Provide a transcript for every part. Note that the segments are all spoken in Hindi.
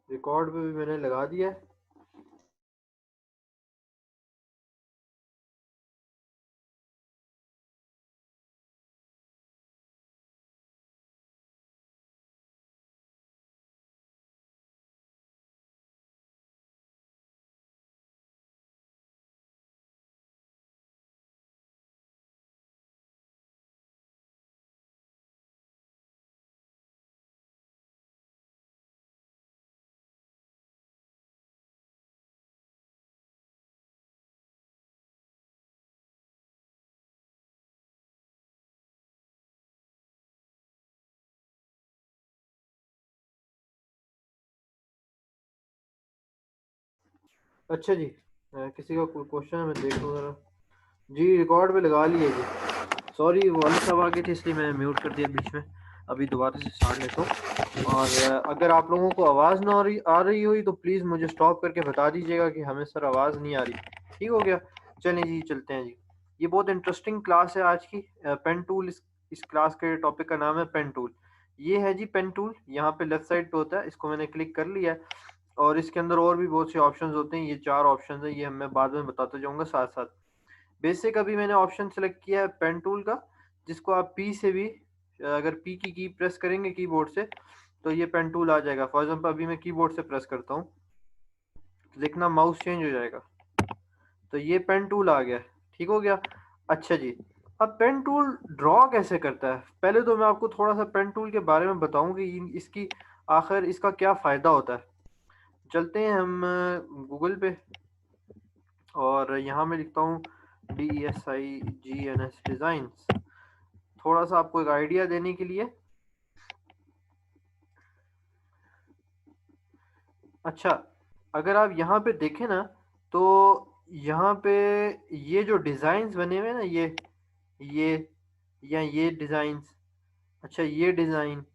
रिकॉर्ड पे भी मैंने लगा दिया है। अच्छा जी, किसी का कोई क्वेश्चन है, मैं देख लूँ ज़रा। जी रिकॉर्ड पे लगा लिए जी। सॉरी वो वाली साहब आ गई थी इसलिए मैंने म्यूट कर दिया बीच में। अभी दोबारा से स्टार्ट लेता हूँ। और अगर आप लोगों को आवाज़ ना आ रही हुई तो प्लीज़ मुझे स्टॉप करके बता दीजिएगा कि हमें सर आवाज़ नहीं आ रही। ठीक हो गया। चलें जी, चलते हैं जी। ये बहुत इंटरेस्टिंग क्लास है आज की। पेन टूल, इस क्लास के टॉपिक का नाम है पेन टूल। ये है जी पेन टूल, यहाँ पे लेफ्ट साइड पे होता है, इसको मैंने क्लिक कर लिया है। और इसके अंदर और भी बहुत से ऑप्शंस होते हैं, ये 4 ऑप्शंस हैं, ये मैं बाद में बताता जाऊंगा साथ साथ। बेसिक अभी मैंने ऑप्शन सेलेक्ट किया है पेन टूल का, जिसको आप पी से भी, अगर पी की प्रेस करेंगे कीबोर्ड से तो ये पेन टूल आ जाएगा। फॉर एग्जांपल अभी मैं कीबोर्ड से प्रेस करता हूँ तो देखना माउस चेंज हो जाएगा। तो ये पेन टूल आ गया। ठीक हो गया। अच्छा जी, अब पेन टूल ड्रॉ कैसे करता है, पहले तो मैं आपको थोड़ा सा पेन टूल के बारे में बताऊं कि इसकी आखिर इसका क्या फ़ायदा होता है। चलते हैं हम गूगल पे, और यहाँ मैं लिखता हूँ DESIGNS डिज़ाइंस, थोड़ा सा आपको एक आइडिया देने के लिए। अच्छा, अगर आप यहाँ पे देखें ना, तो यहाँ पे ये जो डिज़ाइंस बने हुए हैं ना, ये या ये डिज़ाइंस, अच्छा ये डिज़ाइन,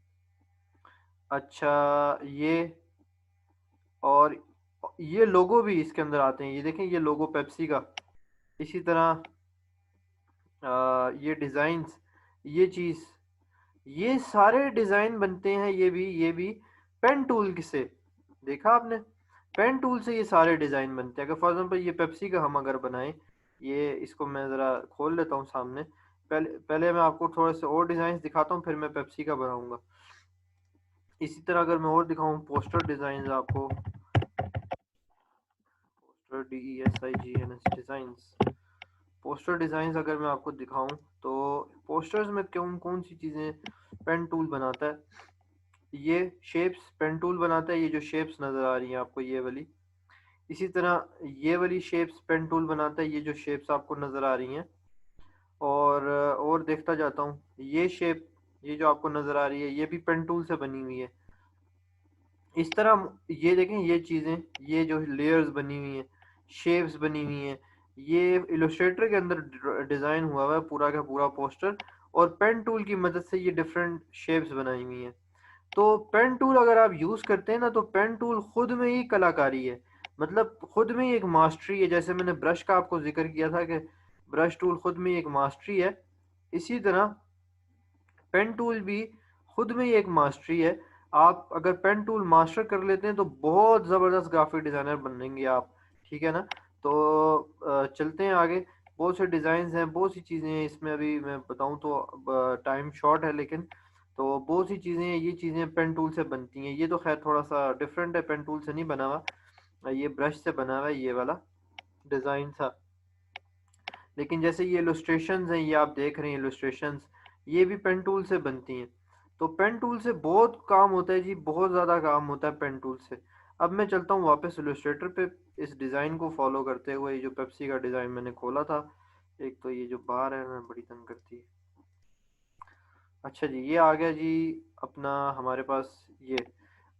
अच्छा ये, और ये लोगो भी इसके अंदर आते हैं, ये देखें ये लोगो पेप्सी का। इसी तरह ये डिज़ाइंस, ये चीज़, ये सारे डिज़ाइन बनते हैं, ये भी पेन टूल से। देखा आपने, पेन टूल से ये सारे डिज़ाइन बनते हैं। अगर फॉर एग्जांपल ये पेप्सी का हम अगर बनाएं, ये इसको मैं ज़रा खोल लेता हूँ सामने। पहले पहले मैं आपको थोड़े से और डिज़ाइन दिखाता हूँ, फिर मैं पेप्सी का बनाऊंगा। इसी तरह अगर मैं और दिखाऊँ पोस्टर डिज़ाइन आपको, poster DESIGNS designs, poster designs अगर मैं आपको दिखाऊं तो पोस्टर्स में कौन कौन सी चीज़ें पेन टूल बनाता है। ये शेप्स पेन टूल बनाता है, ये जो शेप्स नज़र आ रही हैं आपको ये वाली। इसी तरह ये वाली शेप्स पेन टूल बनाता है, ये जो शेप्स आपको नज़र आ रही हैं। और देखता जाता हूँ, ये शेप, ये जो आपको नज़र आ रही है ये भी पेन टूल से बनी हुई है। इस तरह ये देखें, ये चीज़ें, ये जो लेयर्स बनी हुई हैं, शेप्स बनी हुई हैं, ये इलस्ट्रेटर के अंदर डिज़ाइन हुआ हुआ है पूरा का पूरा पोस्टर। और पेन टूल की मदद से ये डिफरेंट शेप्स बनाई हुई हैं। तो पेन टूल अगर आप यूज़ करते हैं ना, तो पेन टूल खुद में ही कलाकारी है, मतलब खुद में ही एक मास्टरी है। जैसे मैंने ब्रश का आपको जिक्र किया था कि ब्रश टूल खुद में ही एक मास्टरी है, इसी तरह पेन टूल भी खुद में ही एक मास्टरी है। आप अगर पेन टूल मास्टर कर लेते हैं तो बहुत ज़बरदस्त ग्राफिक डिज़ाइनर बनेंगे आप। ठीक है ना। तो चलते हैं आगे। बहुत से डिज़ाइंस हैं, बहुत सी चीज़ें हैं इसमें, अभी मैं बताऊं तो टाइम शॉर्ट है, लेकिन तो बहुत सी चीज़ें हैं, ये चीज़ें पेन टूल से बनती हैं। ये तो खैर थोड़ा सा डिफरेंट है, पेन टूल से नहीं बना हुआ, ये ब्रश से बना हुआ है ये वाला डिज़ाइन था। लेकिन जैसे ये इलस्ट्रेशंस हैं, ये आप देख रहे हैं इलस्ट्रेशंस, ये भी पेन टूल से बनती हैं। तो पेन टूल से बहुत काम होता है जी, बहुत ज़्यादा काम होता है पेन टूल से। अब मैं चलता हूँ वापस इलस्ट्रेटर पे, इस डिज़ाइन को फॉलो करते हुए। ये जो पेप्सी का डिज़ाइन मैंने खोला था, एक तो ये जो बार है ना बड़ी तंग करती है। अच्छा जी, ये आ गया जी अपना हमारे पास ये।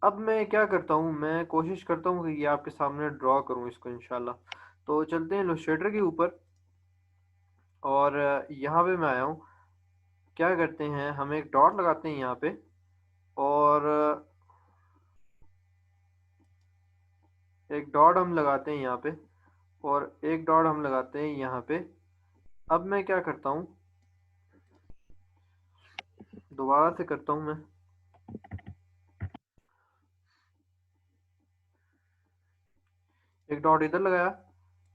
अब मैं क्या करता हूँ, मैं कोशिश करता हूँ कि ये आपके सामने ड्रॉ करूँ इसको इंशाल्लाह। तो चलते हैं इलस्ट्रेटर के ऊपर, और यहाँ पे मैं आया हूँ। क्या करते हैं, हम एक डॉट लगाते हैं यहाँ पे, और एक डॉट हम लगाते हैं यहाँ पे, और एक डॉट हम लगाते हैं यहाँ पे। अब मैं क्या करता हूँ, दोबारा से करता हूँ मैं। एक डॉट इधर लगाया,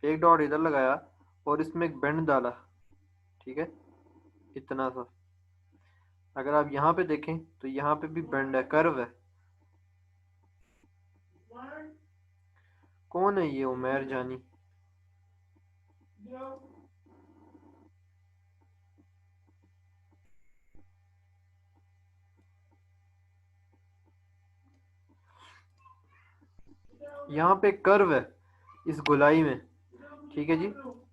एक डॉट इधर लगाया और इसमें एक बेंड डाला, ठीक है, इतना सा। अगर आप यहाँ पे देखें तो यहाँ पे भी बेंड है, कर्व है। कौन है ये उमैर जानी? यहाँ पे कर्व है इस गोलाई में, ठीक है जी।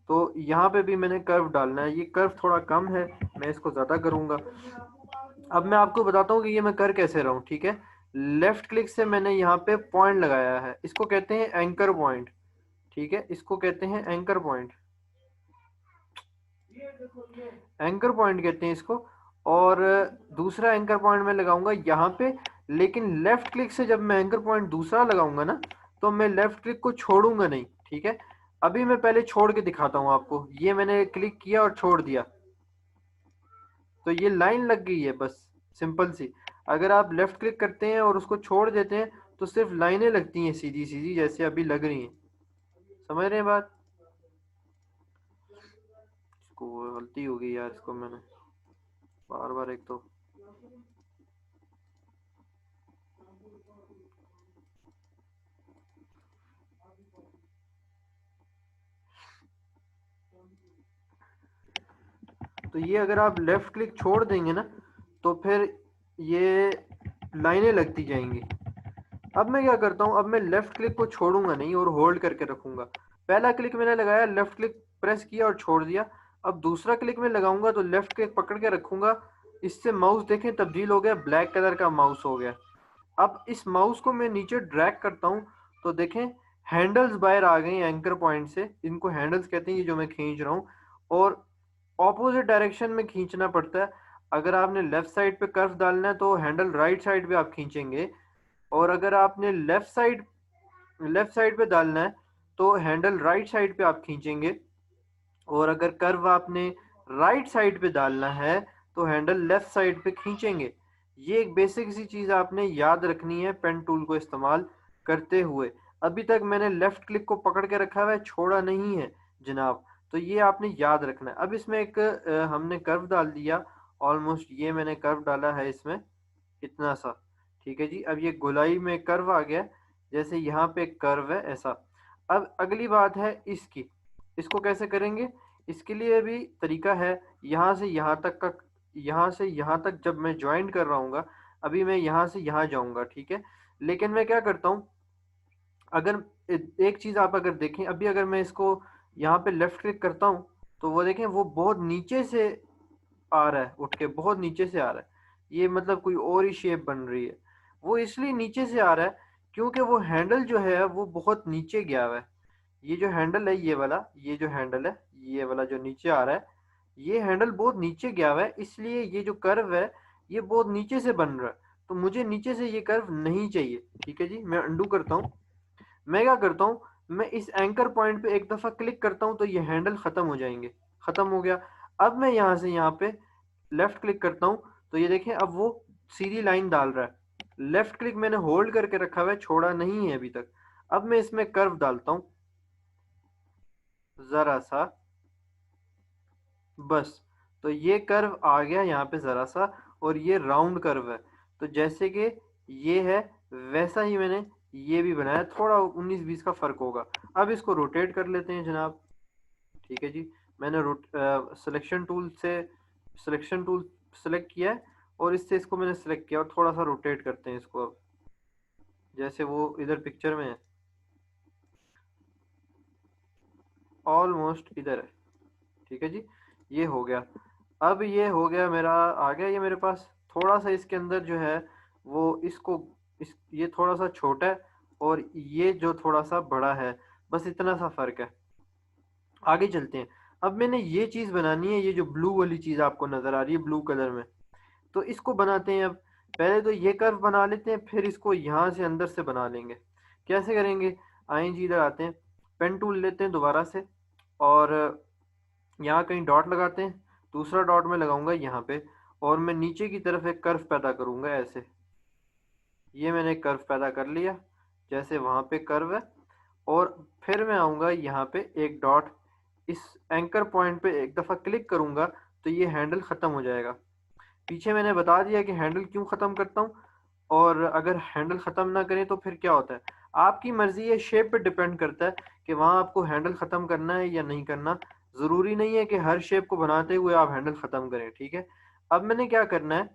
तो यहाँ पे भी मैंने कर्व डालना है, ये कर्व थोड़ा कम है, मैं इसको ज़्यादा करूँगा। अब मैं आपको बताता हूँ कि ये मैं कर कैसे रहा हूँ, ठीक है। लेफ्ट क्लिक से मैंने यहाँ पे पॉइंट लगाया है, इसको कहते हैं एंकर पॉइंट, ठीक है, इसको कहते हैं एंकर पॉइंट, एंकर पॉइंट कहते हैं इसको। और दूसरा एंकर पॉइंट मैं लगाऊंगा यहाँ पे, लेकिन लेफ्ट क्लिक से जब मैं एंकर पॉइंट दूसरा लगाऊंगा ना, तो मैं लेफ्ट क्लिक को छोड़ूंगा नहीं, ठीक है। अभी मैं पहले छोड़ के दिखाता हूँ आपको। ये मैंने क्लिक किया और छोड़ दिया, तो ये लाइन लग गई है, बस सिंपल सी। अगर आप लेफ्ट क्लिक करते हैं और उसको छोड़ देते हैं तो सिर्फ लाइनें लगती हैं सीधी सीधी, जैसे अभी लग रही हैं। समझ रहे हैं बात? इसको गलती हो गई यार, इसको मैंने बार बार एक तो तो ये अगर आप लेफ्ट क्लिक छोड़ देंगे ना, तो फिर ये लाइनें लगती जाएंगी। अब मैं क्या करता हूँ, अब मैं लेफ्ट क्लिक को छोड़ूंगा नहीं और होल्ड करके रखूंगा। पहला क्लिक मैंने लगाया, लेफ्ट क्लिक प्रेस किया और छोड़ दिया। अब दूसरा क्लिक में लगाऊंगा तो लेफ्ट क्लिक पकड़ के रखूंगा, इससे माउस देखें तब्दील हो गया, ब्लैक कलर का माउस हो गया। अब इस माउस को मैं नीचे ड्रैग करता हूँ तो देखें हैंडल्स बाहर आ गए एंकर पॉइंट से, इनको हैंडल्स कहते हैं, ये जो मैं खींच रहा हूँ। और ऑपोजिट डायरेक्शन में खींचना पड़ता है। अगर आपने लेफ्ट साइड पे कर्व डालना है तो हैंडल राइट साइड पे आप खींचेंगे, और अगर आपने लेफ्ट साइड पे डालना है तो हैंडल राइट साइड पे आप खींचेंगे, और अगर कर्व आपने राइट साइड पे डालना है तो हैंडल लेफ्ट साइड पे खींचेंगे। ये एक बेसिक सी चीज़ आपने याद रखनी है पेन टूल को इस्तेमाल करते हुए। अभी तक मैंने लेफ्ट क्लिक को पकड़ के रखा हुआ है, छोड़ा नहीं है जनाब, तो ये आपने याद रखना है। अब इसमें एक हमने कर्व डाल दिया, ऑलमोस्ट ये मैंने कर्व डाला है इसमें, इतना सा, ठीक है जी। अब ये गोलाई में कर्व आ गया, जैसे यहाँ पे कर्व है ऐसा। अब अगली बात है इसकी, इसको कैसे करेंगे? इसके लिए भी तरीका है। यहाँ से यहाँ तक का, यहाँ से यहाँ तक जब मैं ज्वाइन कर रहा हूँ, अभी मैं यहाँ से यहाँ जाऊँगा, ठीक है। लेकिन मैं क्या करता हूँ, अगर एक चीज़ आप अगर देखें, अभी अगर मैं इसको यहाँ पे लेफ्ट क्लिक करता हूँ तो वो देखें वो बहुत नीचे से आ रहा है, उठ के बहुत नीचे से आ रहा है। ये मतलब कोई और ही शेप बन रही है। वो इसलिए नीचे से आ रहा है क्योंकि वो हैंडल जो है वो बहुत नीचे गया हुआ है। ये जो हैंडल है, ये वाला, ये जो हैंडल है, ये वाला जो नीचे आ रहा है, ये हैंडल बहुत नीचे गया हुआ है, इसलिए ये जो कर्व है ये बहुत नीचे से बन रहा है। तो मुझे नीचे से ये कर्व नहीं चाहिए, ठीक है जी। मैं अंडू करता हूँ, मैं क्या करता हूँ, मैं इस एंकर पॉइंट पे एक दफ़ा क्लिक करता हूँ तो ये हैंडल ख़त्म हो जाएंगे, ख़त्म हो गया। अब मैं यहाँ से यहाँ पे लेफ्ट क्लिक करता हूँ तो ये देखें अब वो सीधी लाइन डाल रहा है। लेफ्ट क्लिक मैंने होल्ड करके रखा हुआ है, छोड़ा नहीं है अभी तक। अब मैं इसमें कर्व डालता हूँ ज़रा सा, बस। तो ये कर्व आ गया यहाँ पे ज़रा सा, और ये राउंड कर्व है। तो जैसे कि ये है वैसा ही मैंने ये भी बनाया, थोड़ा 19-20 का फ़र्क होगा। अब इसको रोटेट कर लेते हैं जनाब, ठीक है जी। मैंने सिलेक्शन टूल सेलेक्ट किया है, और इससे इसको मैंने सेलेक्ट किया और थोड़ा सा रोटेट करते हैं इसको। अब जैसे वो इधर पिक्चर में है, ऑलमोस्ट इधर है, ठीक है जी। ये हो गया। अब ये हो गया मेरा, आ गया ये मेरे पास। थोड़ा सा इसके अंदर जो है वो इसको ये थोड़ा सा छोटा है और ये जो थोड़ा सा बड़ा है, बस इतना सा फ़र्क है। आगे चलते हैं। अब मैंने ये चीज़ बनानी है, ये जो ब्लू वाली चीज़ आपको नज़र आ रही है ब्लू कलर में, तो इसको बनाते हैं। अब पहले तो ये कर्व बना लेते हैं, फिर इसको यहाँ से अंदर से बना लेंगे। कैसे करेंगे? आए जी, इधर आते हैं, पेन टूल लेते हैं दोबारा से, और यहाँ कहीं डॉट लगाते हैं। दूसरा डॉट मैं लगाऊंगा यहाँ पे, और मैं नीचे की तरफ एक कर्व पैदा करूंगा ऐसे। ये मैंने एक कर्व पैदा कर लिया, जैसे वहाँ पे कर्व है, और फिर मैं आऊँगा यहाँ पे एक डॉट, इस एंकर पॉइंट पे एक दफ़ा क्लिक करूँगा तो ये हैंडल ख़त्म हो जाएगा। पीछे मैंने बता दिया कि हैंडल क्यों ख़त्म करता हूँ, और अगर हैंडल ख़त्म ना करें तो फिर क्या होता है। आपकी मर्ज़ी है, शेप पे डिपेंड करता है कि वहाँ आपको हैंडल ख़त्म करना है या नहीं करना। ज़रूरी नहीं है कि हर शेप को बनाते हुए आप हैंडल ख़त्म करें, ठीक है। अब मैंने क्या करना है,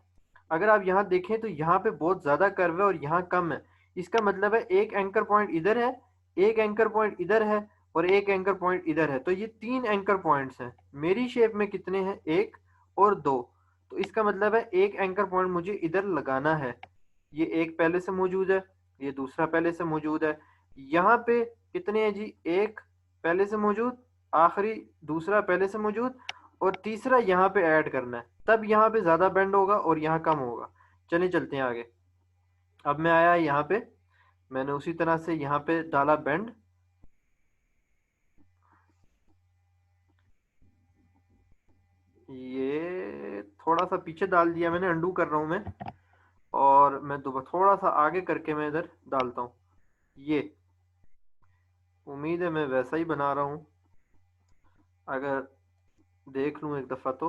अगर आप यहाँ देखें तो यहाँ पे बहुत ज़्यादा कर्व है और यहाँ कम है। इसका मतलब है एक एंकर पॉइंट इधर है, एक एंकर पॉइंट इधर है और एक एंकर पॉइंट इधर है। तो ये 3 एंकर पॉइंट्स हैं। मेरी शेप में कितने हैं, 1 और 2। तो इसका मतलब है एक एंकर पॉइंट मुझे इधर लगाना है। ये एक पहले से मौजूद है, ये दूसरा पहले से मौजूद है। यहाँ पे कितने हैं जी, एक पहले से मौजूद, आखिरी दूसरा पहले से मौजूद और तीसरा यहाँ पे ऐड करना है। तब यहाँ पे ज़्यादा बेंड होगा और यहाँ कम होगा। चलिए चलते हैं आगे। अब मैं आया यहाँ पे, मैंने उसी तरह से यहाँ पे डाला बेंड। ये थोड़ा सा पीछे डाल दिया मैंने, अंडू कर रहा हूँ मैं, और मैं दोबारा थोड़ा सा आगे करके मैं इधर डालता हूँ। ये उम्मीद है मैं वैसा ही बना रहा हूँ। अगर देख लूँ एक दफ़ा तो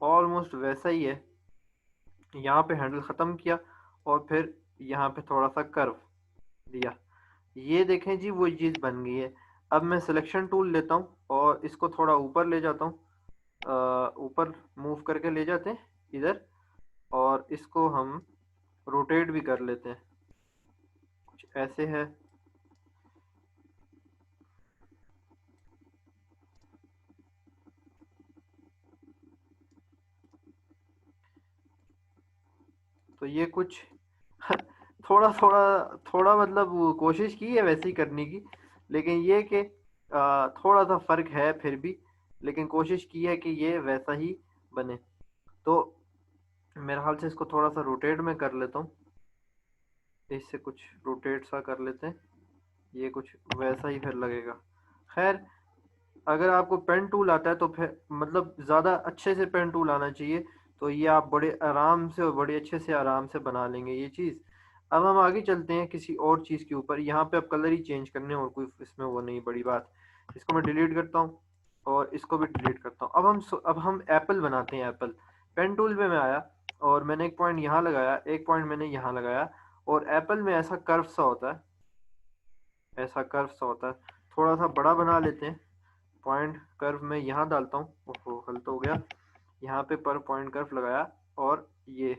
ऑलमोस्ट वैसा ही है। यहाँ पे हैंडल ख़त्म किया और फिर यहाँ पे थोड़ा सा कर्व दिया। ये देखें जी, वो चीज़ बन गई है। अब मैं सिलेक्शन टूल लेता हूँ और इसको थोड़ा ऊपर ले जाता हूँ, ऊपर मूव करके ले जाते हैं इधर, और इसको हम रोटेट भी कर लेते हैं, कुछ ऐसे है। तो ये कुछ थोड़ा थोड़ा थोड़ा मतलब वो कोशिश की है वैसे ही करने की, लेकिन ये कि थोड़ा सा फ़र्क है फिर भी, लेकिन कोशिश की है कि ये वैसा ही बने। तो मेरे ख्याल से इसको थोड़ा सा रोटेट में कर लेता हूँ, इससे कुछ रोटेट सा कर लेते हैं, ये कुछ वैसा ही फिर लगेगा। खैर, अगर आपको पेन टूल आता है तो फिर मतलब ज़्यादा अच्छे से पेन टूल आना चाहिए, तो ये आप बड़े आराम से और बड़े अच्छे से आराम से बना लेंगे ये चीज़। अब हम आगे चलते हैं किसी और चीज़ के ऊपर। यहाँ पे अब कलर ही चेंज करने और कोई इसमें वो नहीं बड़ी बात। इसको मैं डिलीट करता हूँ और इसको भी डिलीट करता हूँ। अब हम एप्पल बनाते हैं। एप्पल पेन टूल पे मैं आया और मैंने एक पॉइंट यहाँ लगाया, एक पॉइंट मैंने यहाँ लगाया, और एप्पल में ऐसा कर्व सा होता है, ऐसा कर्व सा होता है। थोड़ा सा बड़ा बना लेते हैं। पॉइंट कर्व में यहाँ डालता हूँ, ओहो गलत हो गया। यहाँ पे पर पॉइंट कर्व लगाया और ये,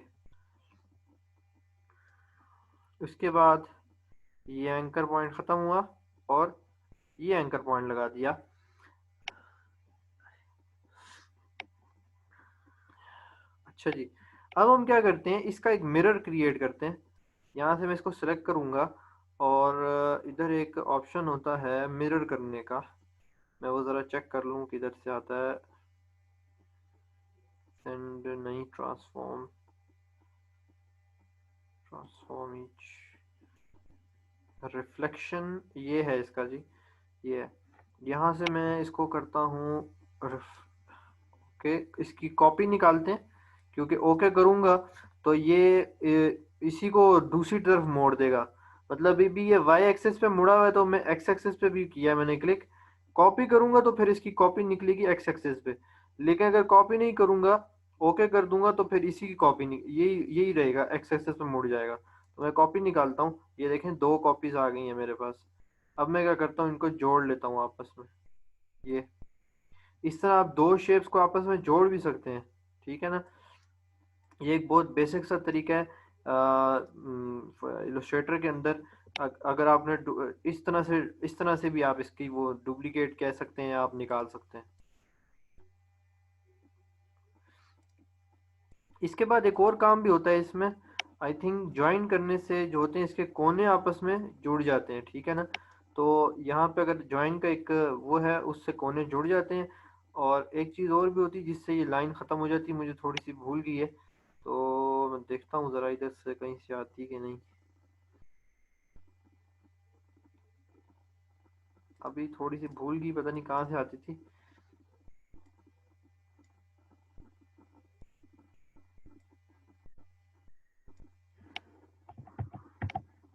उसके बाद ये एंकर पॉइंट ख़त्म हुआ और ये एंकर पॉइंट लगा दिया। अच्छा जी, अब हम क्या करते हैं, इसका एक मिरर क्रिएट करते हैं। यहाँ से मैं इसको सिलेक्ट करूँगा और इधर एक ऑप्शन होता है मिरर करने का, मैं वो ज़रा चेक कर लूँ किधर से आता है। एंड नहीं, ट्रांसफॉर्म, ट्रांसफॉर्म ईच रिफ्लेक्शन, ये है इसका जी, ये है। यहाँ से मैं इसको करता हूँ ओके, इसकी कॉपी निकालते हैं, क्योंकि ओके करूँगा तो ये इसी को दूसरी तरफ मोड़ देगा। मतलब अभी भी ये वाई एक्सेस पे मुड़ा हुआ है, तो मैं एक्स एक्सेस पे भी किया मैंने क्लिक। कॉपी करूँगा तो फिर इसकी कॉपी निकलेगी एक्स एक्सेस पे, लेकिन अगर कॉपी नहीं करूँगा, ओके कर दूंगा, तो फिर इसी की कॉपी यही यही रहेगा, एक्स एक्सेस पे मुड़ जाएगा। तो मैं कॉपी निकालता हूँ, ये देखें 2 कॉपीज आ गई हैं मेरे पास। अब मैं क्या करता हूँ, इनको जोड़ लेता हूँ आपस में। ये इस तरह आप 2 शेप्स को आपस में जोड़ भी सकते हैं, ठीक है ना। ये एक बहुत बेसिक सा तरीका है इलस्ट्रेटर के अंदर। अगर आपने इस तरह से भी आप इसकी वो डुप्लीकेट कह सकते हैं, आप निकाल सकते हैं। इसके बाद एक और काम भी होता है इसमें, आई थिंक ज्वाइन करने से जो होते हैं इसके कोने आपस में जुड़ जाते हैं, ठीक है ना। तो यहाँ पे अगर ज्वाइन का एक वो है, उससे कोने जुड़ जाते हैं। और एक चीज़ और भी होती है जिससे ये लाइन ख़त्म हो जाती है, मुझे थोड़ी सी भूल गई है, तो मैं देखता हूँ ज़रा इधर से कहीं से आती है कि नहीं। अभी थोड़ी सी भूल गई, पता नहीं कहाँ से आती थी।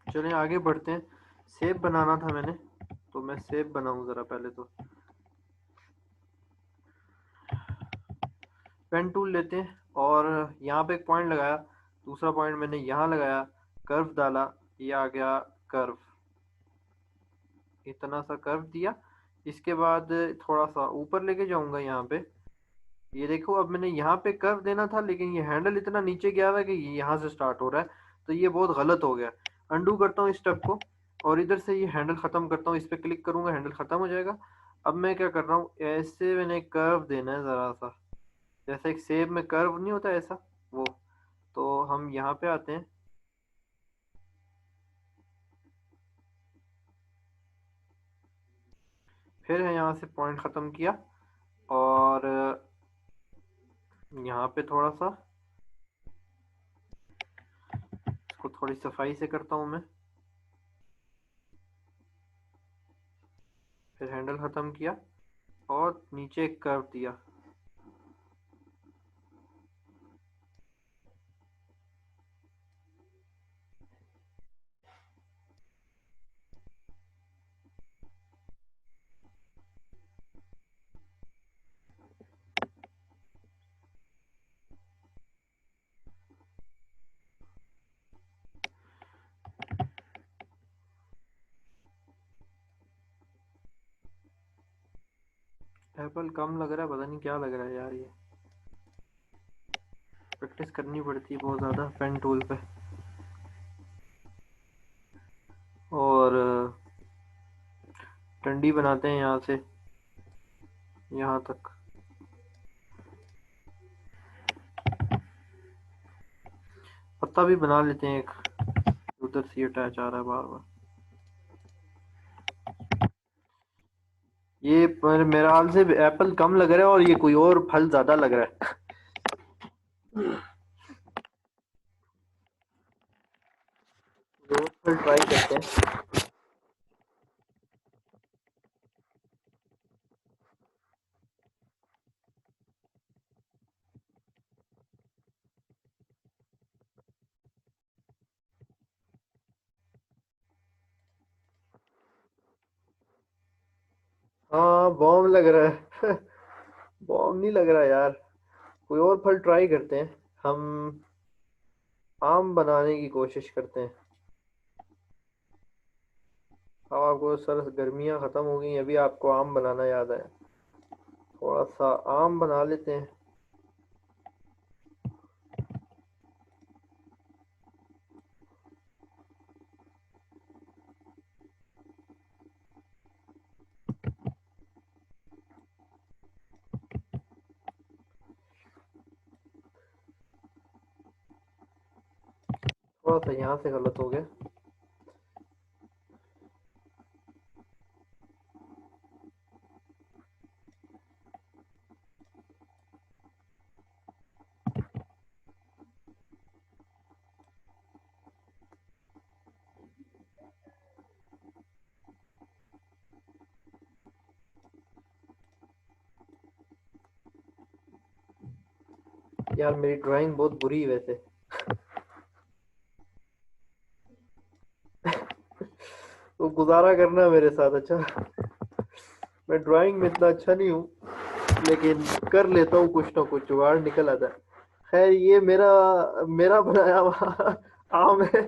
चलें आगे बढ़ते हैं। शेप बनाना था मैंने, तो मैं शेप बनाऊं ज़रा पहले। तो पेन टूल लेते हैं और यहाँ पे एक पॉइंट लगाया, दूसरा पॉइंट मैंने यहाँ लगाया, कर्व डाला, ये आ गया कर्व, इतना सा कर्व दिया। इसके बाद थोड़ा सा ऊपर लेके जाऊंगा यहाँ पे, ये देखो अब मैंने यहाँ पे कर्व देना था, लेकिन ये हैंडल इतना नीचे गया हुआ है कि ये यहाँ से स्टार्ट हो रहा है, तो ये बहुत गलत हो गया। अंडू करता हूँ इस स्टेप को और इधर से ये हैंडल ख़त्म करता हूँ, इस पर क्लिक करूंगा, हैंडल ख़त्म हो जाएगा। अब मैं क्या कर रहा हूँ, ऐसे मैंने कर्व देना है ज़रा सा, जैसे एक सेब में कर्व नहीं होता ऐसा, वो। तो हम यहाँ पे आते हैं, फिर है यहाँ से पॉइंट ख़त्म किया और यहाँ पे थोड़ा सा इसको थोड़ी सफाई से करता हूँ मैं, फिर हैंडल ख़त्म किया और नीचे एक कर्व दिया। एप्पल कम लग रहा है, पता नहीं क्या लग रहा है यार, ये प्रैक्टिस करनी पड़ती है बहुत ज़्यादा पेन टूल पे। और डंडी बनाते हैं यहाँ से यहाँ तक, पत्ता भी बना लेते हैं एक, उधर से ये अटैच आ रहा है बार बार। ये पर मेरा हाल से एप्पल कम लग रहा है और ये कोई और फल ज़्यादा लग रहा है। दो फल ट्राई करते हैं। हाँ बॉम्ब लग रहा है। बॉम्ब नहीं लग रहा यार, कोई और फल ट्राई करते हैं हम। आम बनाने की कोशिश करते हैं। अब आपको सर गर्मियाँ ख़त्म हो गई, अभी आपको आम बनाना याद है, थोड़ा सा आम बना लेते हैं। थोड़ा सा यहाँ से गलत हो गया। यार मेरी ड्राइंग बहुत बुरी है वैसे। तो गुजारा करना मेरे साथ, अच्छा। मैं ड्राइंग में इतना अच्छा नहीं हूँ, लेकिन कर लेता हूँ, कुछ ना कुछ जुगाड़ निकल आता है। खैर ये मेरा मेरा बनाया हुआ आम है।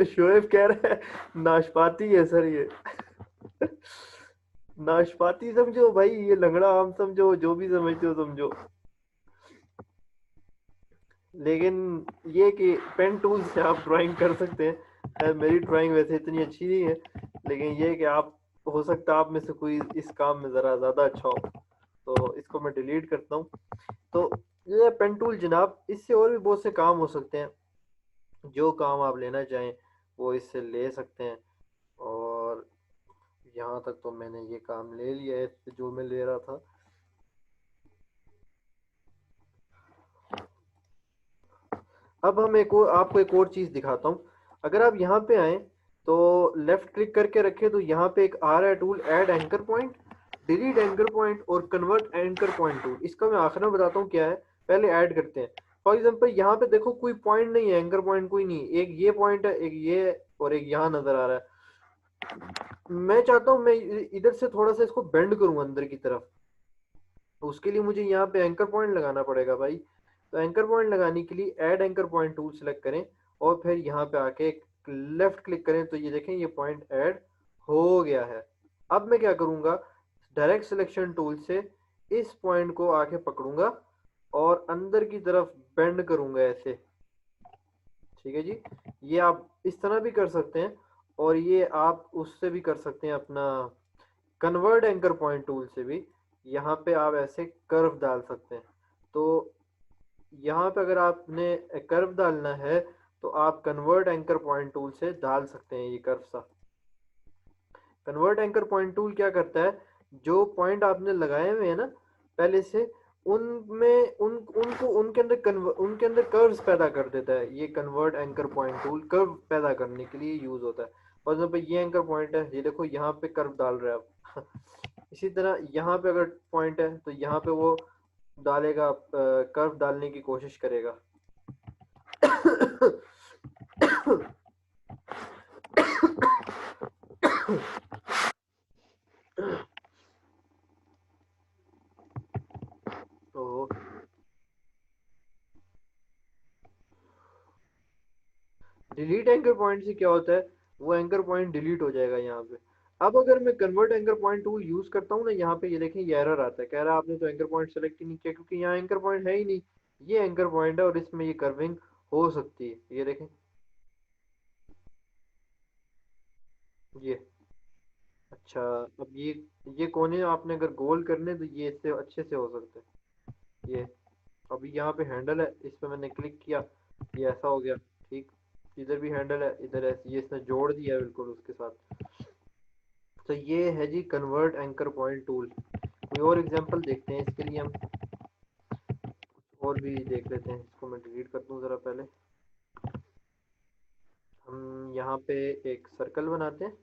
शोएब कह रहा है नाशपाती है सर ये। नाशपाती समझो भाई, ये लंगड़ा आम समझो, जो भी समझते हो समझो। लेकिन ये कि पेन टूल से आप ड्राइंग कर सकते हैं। खैर मेरी ड्राइंग वैसे इतनी अच्छी नहीं है, लेकिन ये कि आप, हो सकता है आप में से कोई इस काम में ज़रा ज़्यादा अच्छा हो। तो इसको मैं डिलीट करता हूँ। तो ये पेन टूल जनाब, इससे और भी बहुत से काम हो सकते हैं, जो काम आप लेना चाहें वो इससे ले सकते हैं। और यहाँ तक तो मैंने ये काम ले लिया है इससे, जो मैं ले रहा था। अब हम आपको एक और चीज़ दिखाता हूँ। अगर आप यहाँ पे आए तो लेफ्ट क्लिक करके रखें, तो यहाँ पे एक आ रहा है tool, add anchor point, delete anchor point और कन्वर्ट एंकर पॉइंट टूल। इसका मैं आखिर में बताता हूँ क्या है, पहले ऐड करते हैं। फॉर एग्जांपल यहाँ पे देखो कोई पॉइंट नहीं है, एंकर पॉइंट कोई नहीं, एक ये पॉइंट है, एक ये और एक यहाँ नजर आ रहा है। मैं चाहता हूँ मैं इधर से थोड़ा सा इसको बेंड करूँ अंदर की तरफ, तो उसके लिए मुझे यहाँ पे एंकर पॉइंट लगाना पड़ेगा भाई। तो एंकर पॉइंट लगाने के लिए add anchor point tool select करें और फिर यहाँ पे आके लेफ्ट क्लिक करें, तो ये देखें ये पॉइंट ऐड हो गया है। अब मैं क्या करूँगा, डायरेक्ट सिलेक्शन टूल से इस पॉइंट को आके पकड़ूंगा और अंदर की तरफ बेंड करूंगा ऐसे। ठीक है जी, ये आप इस तरह भी कर सकते हैं और ये आप उससे भी कर सकते हैं अपना कन्वर्ट एंकर पॉइंट टूल से भी। यहाँ पे आप ऐसे कर्व डाल सकते हैं। तो यहाँ पे अगर आपने कर्व डालना है तो आप कन्वर्ट एंकर पॉइंट टूल से डाल सकते हैं ये कर्व सा। कन्वर्ट एंकर पॉइंट टूल क्या करता है, जो पॉइंट आपने लगाए हुए हैं ना पहले से, उनमें उनको उनके अंदर कर्व्स पैदा कर देता है। ये convert anchor point tool curve पैदा करने के लिए यूज होता है। फॉर एग्जांपल ये एंकर पॉइंट है, ये देखो यहाँ पे कर्व डाल रहा है अब इसी तरह यहाँ पे अगर पॉइंट है तो यहाँ पे वो डालेगा, कर्व डालने की कोशिश करेगा तो डिलीट एंकर पॉइंट से क्या होता है, वो एंकर पॉइंट डिलीट हो जाएगा यहाँ पे। अब अगर मैं convert anchor point tool use करता हूँ ना, यहाँ पे ये देखें ये एरर आता है, कह रहा है आपने तो एंकर पॉइंट सेलेक्ट ही नहीं किया, क्योंकि यहाँ एंकर पॉइंट है ही नहीं। ये एंकर पॉइंट है और इसमें ये कर्विंग हो सकती है, ये देखें ये। अच्छा, अब ये कोने आपने अगर गोल करने तो ये इससे अच्छे से हो सकते हैं ये। अभी यहाँ पे हैंडल है, इस पे मैंने क्लिक किया, ये ऐसा हो गया। ठीक, इधर भी हैंडल है, इधर ऐसे ये इसने जोड़ दिया है बिल्कुल उसके साथ। तो ये है जी कन्वर्ट एंकर पॉइंट टूल। कोई और एग्जांपल देखते हैं इसके लिए हम, और भी देख लेते हैं। इसको मैं डिलीट कर दूं ज़रा पहले। हम यहाँ पे एक सर्कल बनाते हैं।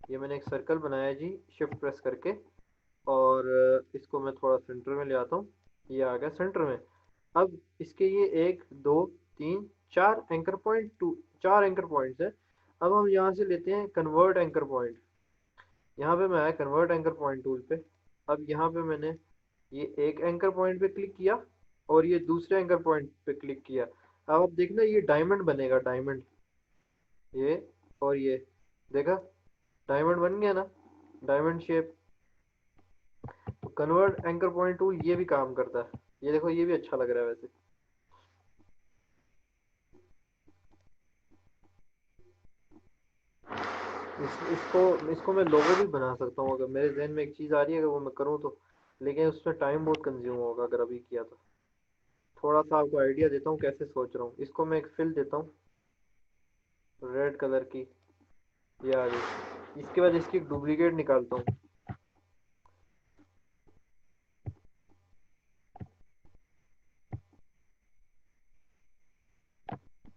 ये मैंने एक सर्कल बनाया जी, शिफ्ट प्रेस करके, और इसको मैं थोड़ा सेंटर में ले आता हूँ। ये आ गया सेंटर में। अब इसके ये 1 2 3 4 anchor point, two 4 anchor points है। अब हम यहाँ से लेते हैं कन्वर्ट एंकर पॉइंट। यहाँ पे मैं आया कन्वर्ट एंकर पॉइंट टूल पे। अब यहाँ पे मैंने ये एक एंकर पॉइंट पे क्लिक किया और ये दूसरे एंकर पॉइंट पे क्लिक किया। अब आप देखना ये डायमंड बनेगा, डायमंड, ये और ये, देखा डायमंड बन गया ना, डायमंड शेप। तो कन्वर्ट एंकर पॉइंट टूल ये भी काम करता है। ये देखो ये भी अच्छा लग रहा है वैसे। इसको इसको मैं लोगो भी बना सकता हूँ, अगर मेरे जहन में एक चीज़ आ रही है, अगर वो मैं करूँ तो। लेकिन उसमें टाइम बहुत कंज्यूम होगा अगर अभी किया तो। थोड़ा सा आपको आइडिया देता हूँ कैसे सोच रहा हूँ। इसको मैं एक फिल देता हूँ रेड कलर की, ये आ गई। इसके बाद इसकी डुप्लीकेट निकालता हूँ।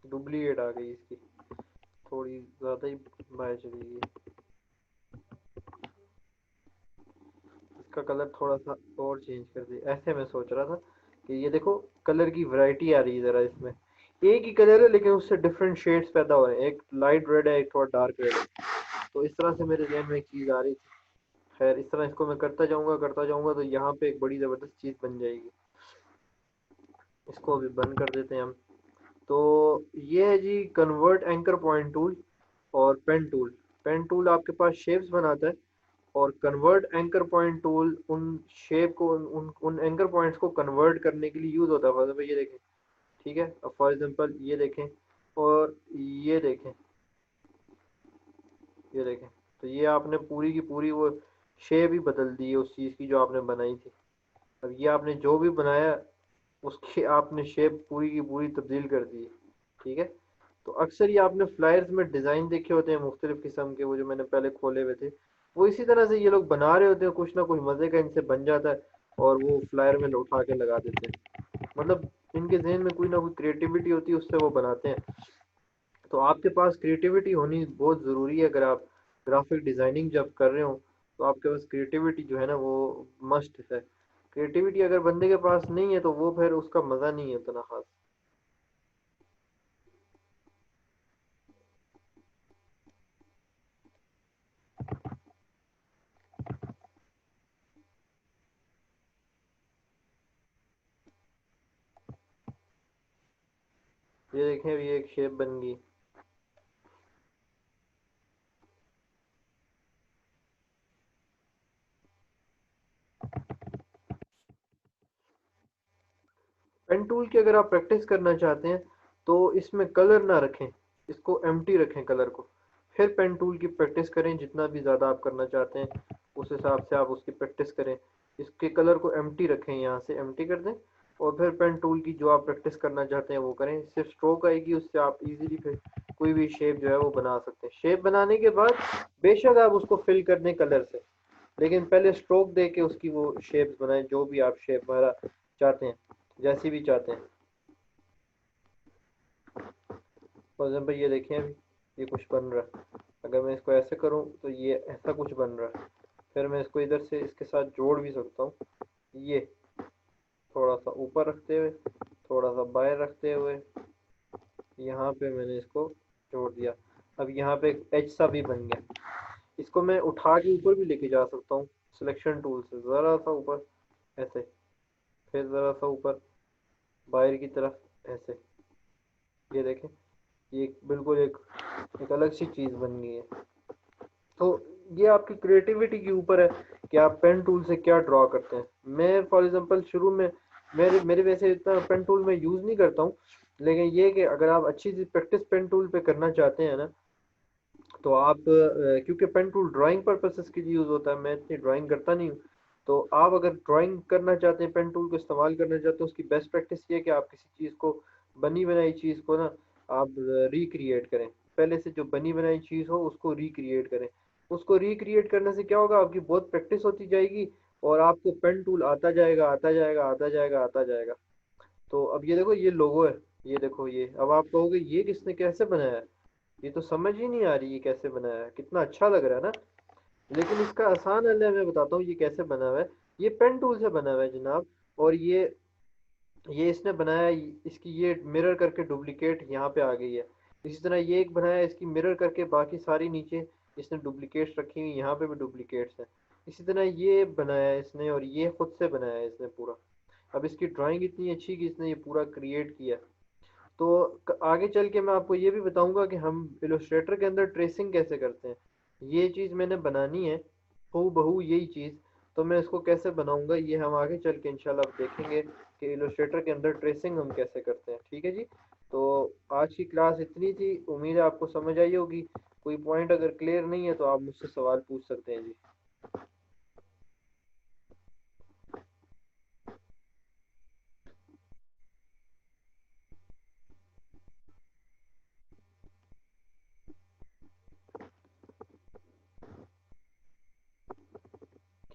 डुप्लीकेट आ गई इसकी, थोड़ी ज़्यादा ही बाहर चली गई। इसका कलर थोड़ा सा और चेंज कर दिया। ऐसे मैं सोच रहा था कि ये देखो कलर की वैरायटी आ रही है ज़रा इसमें। एक ही कलर है लेकिन उससे डिफरेंट शेड्स पैदा हो रहे हैं, एक लाइट रेड है एक थोड़ा डार्क रेड है। तो इस तरह से मेरे जहन में एक चीज़ आ रही थी। खैर इस तरह इसको मैं करता जाऊंगा तो यहाँ पे एक बड़ी ज़बरदस्त चीज़ बन जाएगी। इसको अभी बंद कर देते हैं हम। तो ये है जी कन्वर्ट एंकर पॉइंट टूल और पेन टूल। पेन टूल आपके पास शेप्स बनाता है और कन्वर्ट एंकर पॉइंट टूल उन शेप को, उन एंकर पॉइंट्स को कन्वर्ट करने के लिए यूज होता है। फॉर एग्जाम्पल ये देखें, ठीक है, अब फॉर एग्जाम्पल ये देखें और ये देखें, ये देखें, तो ये आपने पूरी की पूरी वो शेप ही बदल दी है उस चीज़ की जो आपने बनाई थी। अब ये आपने जो भी बनाया उसकी आपने शेप पूरी की पूरी तब्दील कर दी है। ठीक है, तो अक्सर ये आपने फ्लायर्स में डिज़ाइन देखे होते हैं मुख्तलिफ किस्म के, वो जो मैंने पहले खोले हुए थे, वो इसी तरह से ये लोग बना रहे होते हैं, कुछ ना कुछ मज़े का इनसे बन जाता है और वो फ्लायर में उठा के लगा देते हैं। मतलब इनके जहन में कोई ना कोई क्रिएटिविटी होती है, उससे वो बनाते हैं। तो आपके पास क्रिएटिविटी होनी बहुत ज़रूरी है अगर आप ग्राफिक डिज़ाइनिंग जब कर रहे हो। तो आपके पास क्रिएटिविटी जो है ना वो मस्ट है। क्रिएटिविटी अगर बंदे के पास नहीं है तो वो फिर उसका मजा नहीं है उतना खास। ये देखें अभी एक शेप बन गई। पेन टूल की अगर आप प्रैक्टिस करना चाहते हैं तो इसमें कलर ना रखें, इसको एम्प्टी रखें कलर को। फिर पेन टूल की प्रैक्टिस करें, जितना भी ज़्यादा आप करना चाहते हैं उस हिसाब से आप उसकी प्रैक्टिस करें। इसके कलर को एम्प्टी रखें, यहाँ से एम्प्टी कर दें और फिर पेन टूल की जो आप प्रैक्टिस करना चाहते हैं वो करें। सिर्फ स्ट्रोक आएगी, उससे आप इजीली फिर कोई भी शेप जो है वो बना सकते हैं। शेप बनाने के बाद बेशक आप उसको फिल कर दें कलर से, लेकिन पहले स्ट्रोक दे के उसकी वो शेप्स बनाएं, जो भी आप शेप हमारा चाहते हैं, जैसी भी चाहते हैं। फॉर एग्जाम्पल ये देखें अभी ये कुछ बन रहा है। अगर मैं इसको ऐसे करूं तो ये ऐसा कुछ बन रहा है। फिर मैं इसको इधर से इसके साथ जोड़ भी सकता हूँ। ये थोड़ा सा ऊपर रखते हुए, थोड़ा सा बाहर रखते हुए, यहाँ पे मैंने इसको जोड़ दिया। अब यहाँ पे एक एज सा भी बन गया। इसको मैं उठा के ऊपर भी लेके जा सकता हूँ सिलेक्शन टूल से, ज़रा सा ऊपर ऐसे, फिर ज़रा सा ऊपर बाहर की तरफ ऐसे। ये देखें ये बिल्कुल एक अलग सी चीज़ बन गई है। तो ये आपकी क्रिएटिविटी के ऊपर है कि आप पेन टूल से क्या ड्रॉ करते हैं। मैं फॉर एग्जांपल शुरू में मेरे मेरे वैसे इतना पेन टूल में यूज़ नहीं करता हूँ, लेकिन ये कि अगर आप अच्छी सी प्रैक्टिस पेन टूल पे करना चाहते हैं ना, तो आप क्योंकि पेन टूल ड्राइंग पर्पसेस के लिए यूज़ होता है, मैं इतनी ड्राइंग करता नहीं हूँ। तो आप अगर ड्राइंग करना चाहते हैं, पेन टूल को इस्तेमाल करना चाहते हैं, उसकी बेस्ट प्रैक्टिस ये है कि आप किसी चीज़ को, बनी बनाई चीज़ को ना आप रिक्रिएट करें। पहले से जो बनी बनाई चीज़ हो उसको रिक्रिएट करें। उसको रिक्रिएट करने से क्या होगा, आपकी बहुत प्रैक्टिस होती जाएगी और आपको पेन टूल आता जाएगा आता जाएगा आता जाएगा आता जाएगा। तो अब ये देखो ये लोगो है, ये देखो ये, अब आप कहोगे ये किसने कैसे बनाया है, ये तो समझ ही नहीं आ रही ये कैसे बनाया है, कितना अच्छा लग रहा है ना। लेकिन इसका आसान हल है, मैं बताता हूँ ये कैसे बना हुआ है। ये पेन टूल से बना हुआ है जनाब। और ये इसने बनाया है, इसकी ये मिरर करके डुप्लीकेट यहाँ पे आ गई है। इसी तरह ये एक बनाया है, इसकी मिरर करके बाकी सारी नीचे इसने डुप्लीकेट्स रखी हुई, यहाँ पे भी डुप्लीकेट्स हैं। इसी तरह ये बनाया है इसने, और ये खुद से बनाया है इसने पूरा। अब इसकी ड्राइंग इतनी अच्छी कि इसने ये पूरा क्रिएट किया। तो आगे चल के मैं आपको ये भी बताऊंगा कि हम इलस्ट्रेटर के अंदर ट्रेसिंग कैसे करते हैं। ये चीज़ मैंने बनानी है हूबहू बहू यही चीज़। तो मैं इसको कैसे बनाऊंगा ये हम आगे चल के इंशाल्लाह देखेंगे कि इलस्ट्रेटर के अंदर ट्रेसिंग हम कैसे करते हैं। ठीक है जी। तो आज की क्लास इतनी थी, उम्मीद है आपको समझ आई होगी। कोई पॉइंट अगर क्लियर नहीं है तो आप मुझसे सवाल पूछ सकते हैं जी।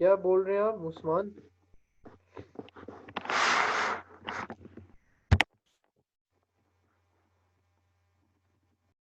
क्या बोल रहे हैं आप उस्मान?